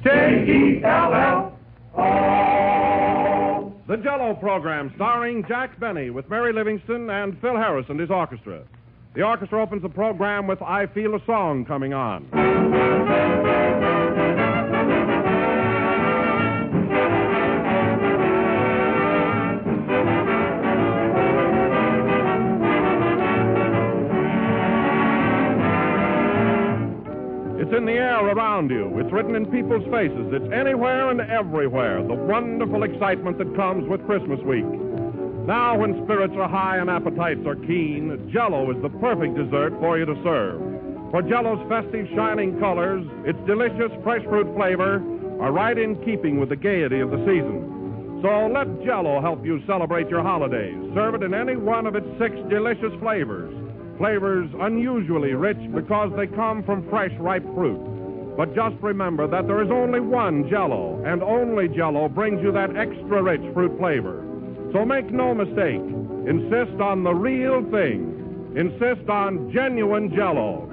JELL-O. The JELL-O program starring Jack Benny with Mary Livingston and Phil Harris and his orchestra. The orchestra opens the program with I Feel a Song coming on. It's in the air around you. It's written in people's faces. It's anywhere and everywhere. The wonderful excitement that comes with Christmas week. Now, when spirits are high and appetites are keen, JELL-O is the perfect dessert for you to serve. For JELL-O's festive, shining colors, its delicious fresh fruit flavor are right in keeping with the gaiety of the season. So let JELL-O help you celebrate your holidays. Serve it in any one of its 6 delicious flavors. Flavors unusually rich because they come from fresh, ripe fruit. But just remember that there is only one JELL-O, and only JELL-O brings you that extra rich fruit flavor. So make no mistake. Insist on the real thing. Insist on genuine JELL-O.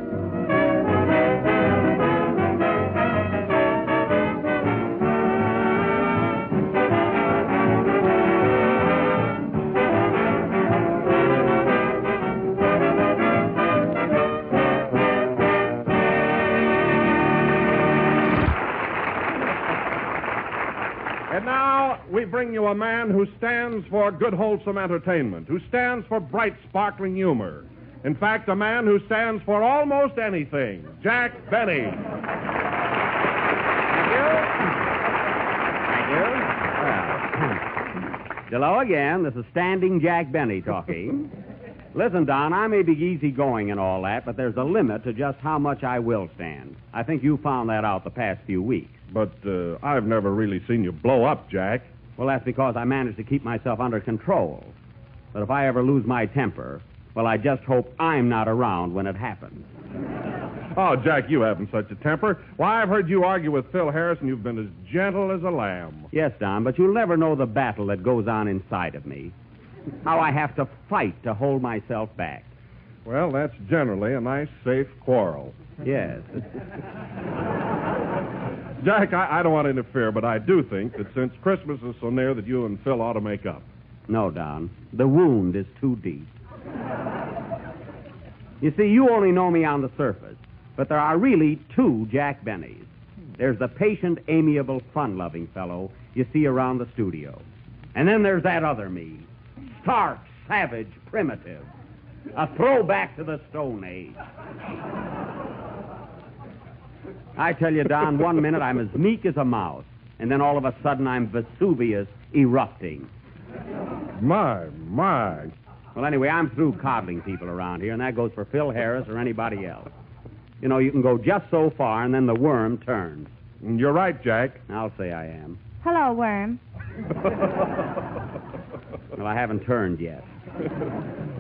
And now we bring you a man who stands for good, wholesome entertainment, who stands for bright, sparkling humor. In fact, a man who stands for almost anything, Jack Benny. Thank you. Hello again. This is Standing Jack Benny talking. Listen, Don, I may be easygoing and all that, but there's a limit to just how much I will stand. I think you found that out the past few weeks. But I've never really seen you blow up, Jack. Well, that's because I managed to keep myself under control. But if I ever lose my temper, well, I just hope I'm not around when it happens. Oh, Jack, you haven't such a temper. Why, I've heard you argue with Phil Harris, and you've been as gentle as a lamb. Yes, Don, but you'll never know the battle that goes on inside of me. How I have to fight to hold myself back. Well, that's generally a nice, safe quarrel. Yes. Jack, I don't want to interfere, but I do think that since Christmas is so near that you and Phil ought to make up. No, Don. The wound is too deep. You see, you only know me on the surface, but there are really 2 Jack Bennys. There's the patient, amiable, fun-loving fellow you see around the studio. And then there's that other me. Stark, savage, primitive. A throwback to the Stone Age. I tell you, Don, one minute I'm as meek as a mouse, and then all of a sudden I'm Vesuvius erupting. My. Well, anyway, I'm through coddling people around here, and that goes for Phil Harris or anybody else. You know, you can go just so far, and then the worm turns. You're right, Jack. I'll say I am. Hello, worm. Well, I haven't turned yet.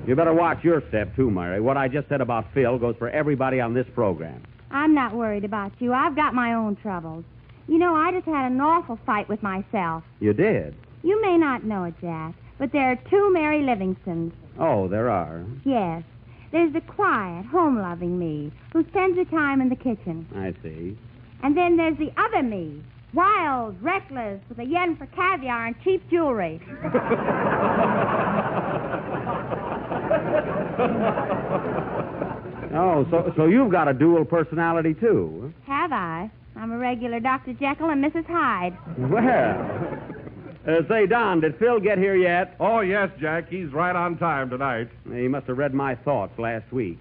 You better watch your step, too, Mary. What I just said about Phil goes for everybody on this program. I'm not worried about you. I've got my own troubles. You know, I just had an awful fight with myself. You did? You may not know it, Jack, but there are 2 Mary Livingstons. Oh, there are? Yes. There's the quiet, home-loving me, who spends her time in the kitchen. I see. And then there's the other me, wild, reckless, with a yen for caviar and cheap jewelry. Oh, so you've got a dual personality, too? Have I? I'm a regular Dr. Jekyll and Mrs. Hyde. Well, say, Don, did Phil get here yet? Oh, yes, Jack. He's right on time tonight. He must have read my thoughts last week.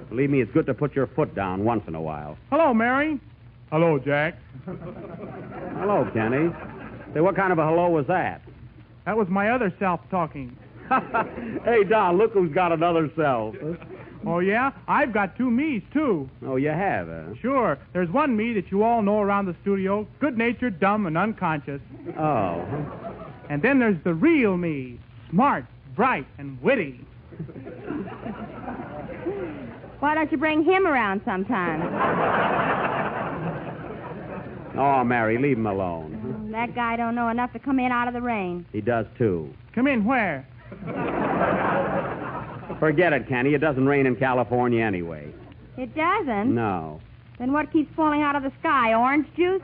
Believe me, it's good to put your foot down once in a while. Hello, Mary. Hello, Jack. Hello, Kenny. Say, what kind of a hello was that? That was my other self talking. Hey, Don, look who's got another self. Oh, yeah? I've got 2 me's, too. Oh, you have, Sure. There's one me that you all know around the studio, good-natured, dumb, and unconscious. Oh. And then there's the real me, smart, bright, and witty. Why don't you bring him around sometime? Oh, Mary, leave him alone. That guy don't know enough to come in out of the rain. He does, too. Come in where? Forget it, Kenny. It doesn't rain in California anyway. It doesn't? No. Then what keeps falling out of the sky? Orange juice?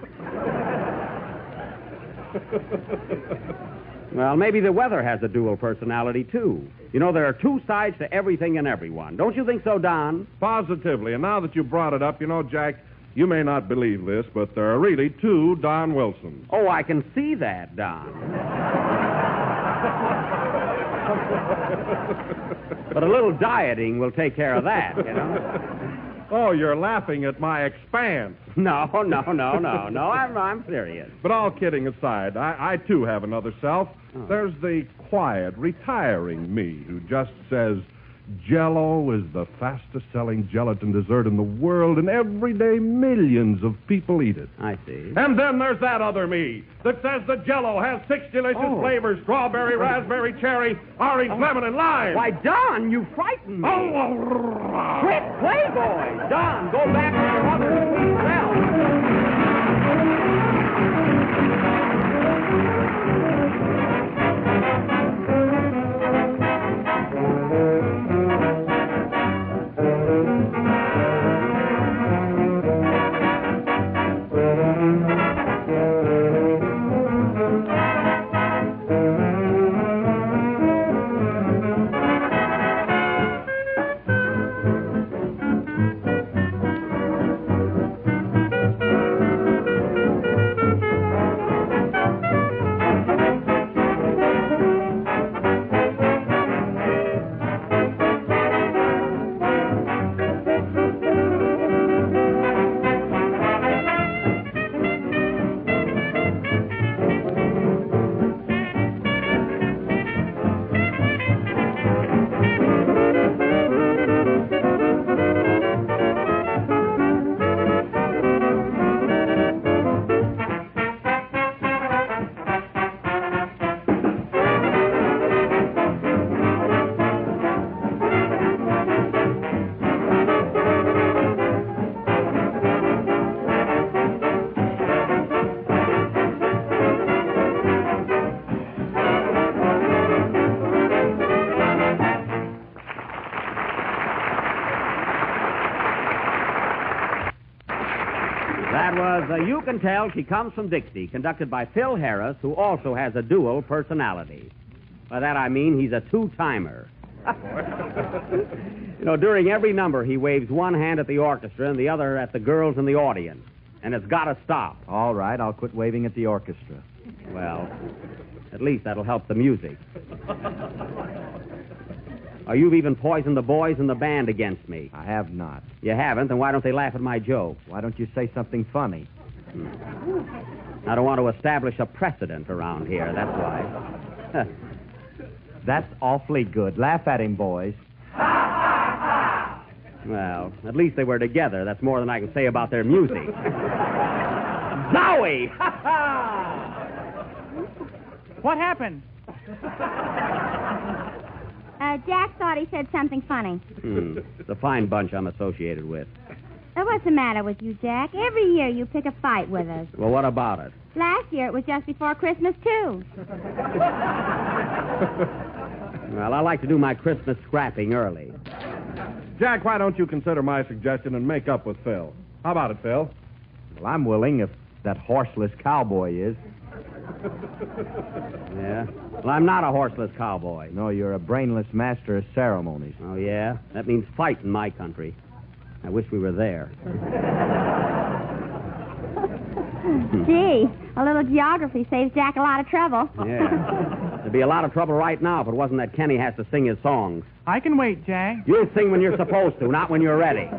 Well, maybe the weather has a dual personality, too. You know, there are two sides to everything and everyone. Don't you think so, Don? Positively. And now that you brought it up, you know, Jack, you may not believe this, but there are really two Don Wilsons. Oh, I can see that, Don. But a little dieting will take care of that, you know. Oh, you're laughing at my expanse. No. I'm serious. But all kidding aside, I too have another self. Oh. There's the quiet, retiring me who just says, JELL-O is the fastest-selling gelatin dessert in the world, and every day millions of people eat it. I see. And then there's that other me that says that JELL-O has 6 delicious flavors: strawberry, raspberry, cherry, orange, lemon, and lime. Why, Don, you frightened me. Oh, Quit, Playboy. Don, go back to your other sweet self. You Can Tell She Comes from Dixie, conducted by Phil Harris, who also has a dual personality. By that I mean he's a two-timer. You know, during every number, he waves one hand at the orchestra and the other at the girls in the audience. And it's got to stop. All right, I'll quit waving at the orchestra. Well, at least that'll help the music. Or you've even poisoned the boys in the band against me. I have not. You haven't? Then why don't they laugh at my jokes? Why don't you say something funny? I don't want to establish a precedent around here, that's why. That's awfully good. Laugh at him, boys. Well, at least they were together. That's more than I can say about their music. Zowie! What happened? Jack thought he said something funny. It's a fine bunch I'm associated with. What's the matter with you, Jack? Every year you pick a fight with us. Well, what about it? Last year it was just before Christmas, too. Well, I like to do my Christmas scrapping early. Jack, why don't you consider my suggestion and make up with Phil? How about it, Phil? Well, I'm willing if that horseless cowboy is. Yeah? Well, I'm not a horseless cowboy. No, you're a brainless master of ceremonies. Oh, yeah? That means fight in my country. I wish we were there. Gee, a little geography saves Jack a lot of trouble. Yeah. There'd be a lot of trouble right now if it wasn't that Kenny has to sing his songs. I can wait, Jack. You'll sing when you're supposed to, not when you're ready.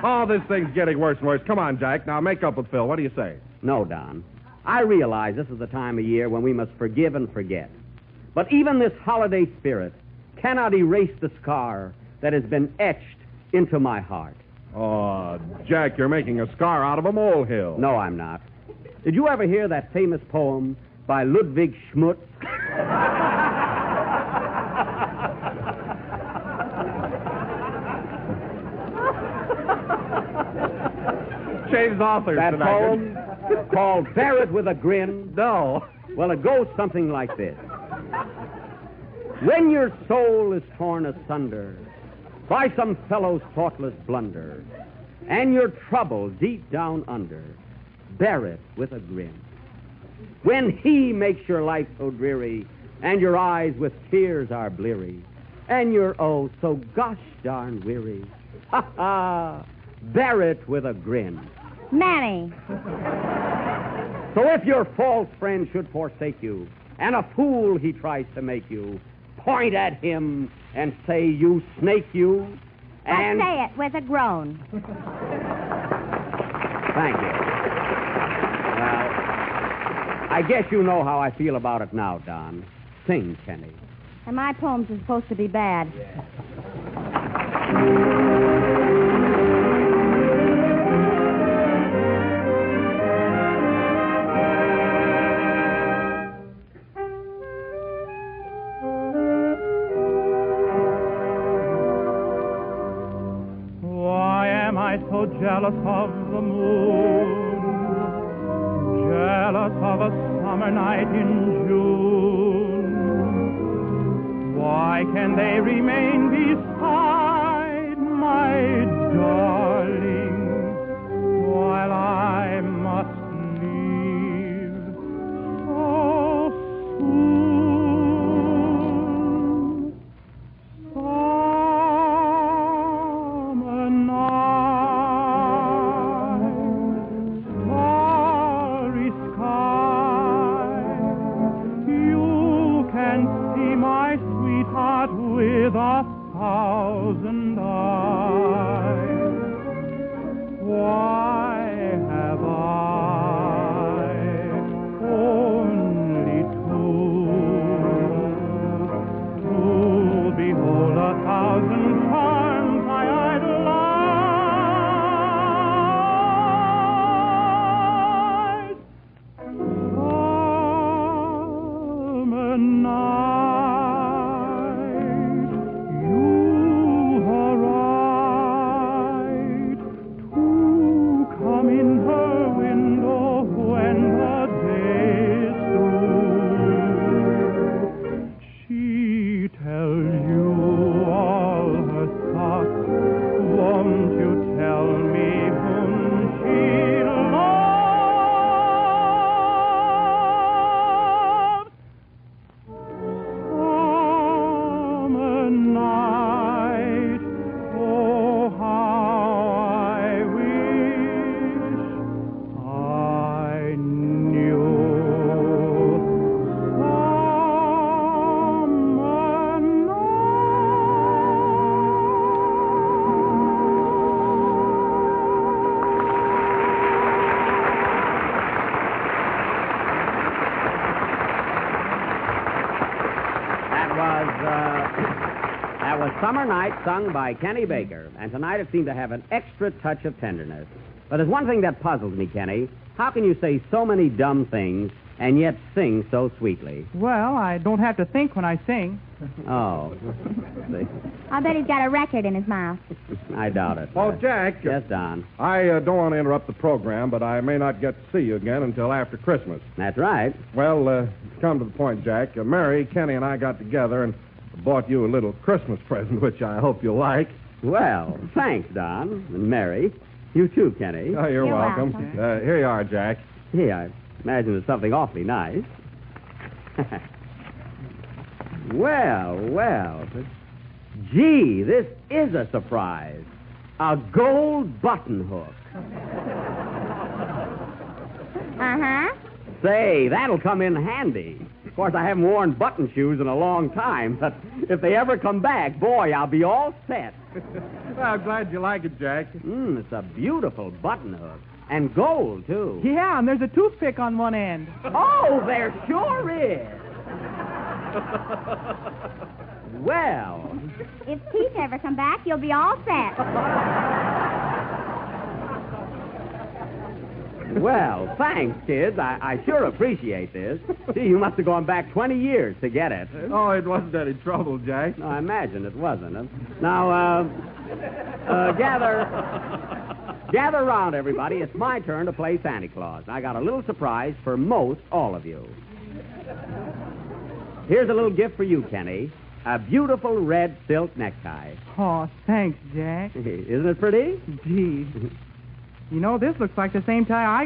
Oh, this thing's getting worse and worse. Come on, Jack. Now make up with Phil. What do you say? No, Don. I realize this is the time of year when we must forgive and forget. But even this holiday spirit cannot erase the scar that has been etched into my heart. Oh, Jack, you're making a scar out of a molehill. No, I'm not. Did you ever hear that famous poem by Ludwig Schmutz? Shaves authors That tonight. poem called Bear It With a Grin? No. Well, it goes something like this. When your soul is torn asunder by some fellow's thoughtless blunder, and your trouble deep down under, bear it with a grin. When he makes your life so dreary, and your eyes with tears are bleary, and you're oh so gosh darn weary, ha ha, bear it with a grin. Manny. So if your false friend should forsake you, and a fool he tries to make you, point at him and say, you snake you, and... Say it with a groan. Thank you. Well, I guess you know how I feel about it now, Don. Sing, Kenny. And my poems are supposed to be bad. Why am I so jealous of the moon? Jealous of a summer night in June. Why can they remain beside my darling while I must leave so soon? Summer night, starry sky, you can see my sweetheart with 1,000 eyes. Why have I only two to behold 1,000 charms I idolize? Summer night, you are right to come in her window when the day is through. She tells you all her thoughts. Won't you tell me whom she loves? Summer night, oh how I wish I knew. Summer That was Summer Night, sung by Kenny Baker. And tonight it seemed to have an extra touch of tenderness. But there's one thing that puzzles me, Kenny. How can you say so many dumb things and yet sing so sweetly? Well, I don't have to think when I sing. Oh. See, I bet he's got a record in his mouth. I doubt it. Oh, Jack. Yes, Don. I don't want to interrupt the program, but I may not get to see you again until after Christmas. That's right. Well, to come to the point, Jack, Mary, Kenny, and I got together and bought you a little Christmas present, which I hope you'll like. Well, thanks, Don. And Mary. You too, Kenny. Oh, you're welcome. Here you are, Jack. Hey, I imagine it's something awfully nice. Well. Gee, this is a surprise. A gold button hook. Uh-huh. Say, that'll come in handy. Of course, I haven't worn button shoes in a long time, but if they ever come back, boy, I'll be all set. Well, I'm glad you like it, Jack. It's a beautiful button hook. And gold, too. Yeah, and there's a toothpick on one end. Oh, there sure is. Well. If teeth ever come back, you'll be all set. Well, thanks, kids. I sure appreciate this. Gee, you must have gone back 20 years to get it. Oh, it wasn't any trouble, Jack. No, I imagine it wasn't. Now, gather around, everybody. It's my turn to play Santa Claus. I got a little surprise for most all of you. Here's a little gift for you, Kenny. a beautiful red silk necktie. Oh, thanks, Jack. Isn't it pretty? Gee. You know, this looks like the same tie I